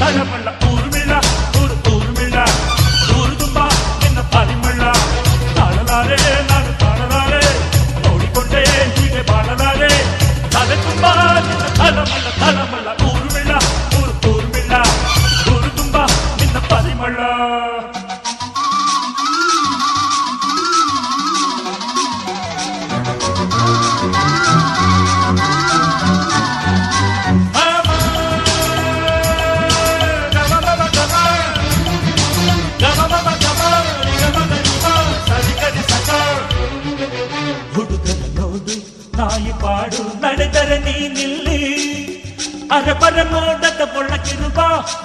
ತಳಮಳ್ಳ ಊರ್ಮಿಳ ಊರ್ಮಿಳ ಊರು ತುಂಬ ನಿನ್ನ ಪರಿಮಳ ತಾಳಲಾರೆ ನಾನು ತಾಳಲಾರೆ ನೋಡಿಕೊಂಡೆ ಹೀಗೆ ಬಾಳಲಾರೆ ತಲೆ ತುಂಬ ನಿನ್ನ ತಳಮಳ್ಳ ಊರ್ಮಿಳ ಊರ್ಮಿಳ ಊರು ತುಂಬ ನಿನ್ನ ಪರಿಮಳ ಹುಡುಗನ ನೋಡು ನಾಯಿ ಪಾಡು ನಡೆದರೆ ನೀನಿಲ್ಲಿ ಅರಬರ ನೋಡದ ಒಳಗಿರುವ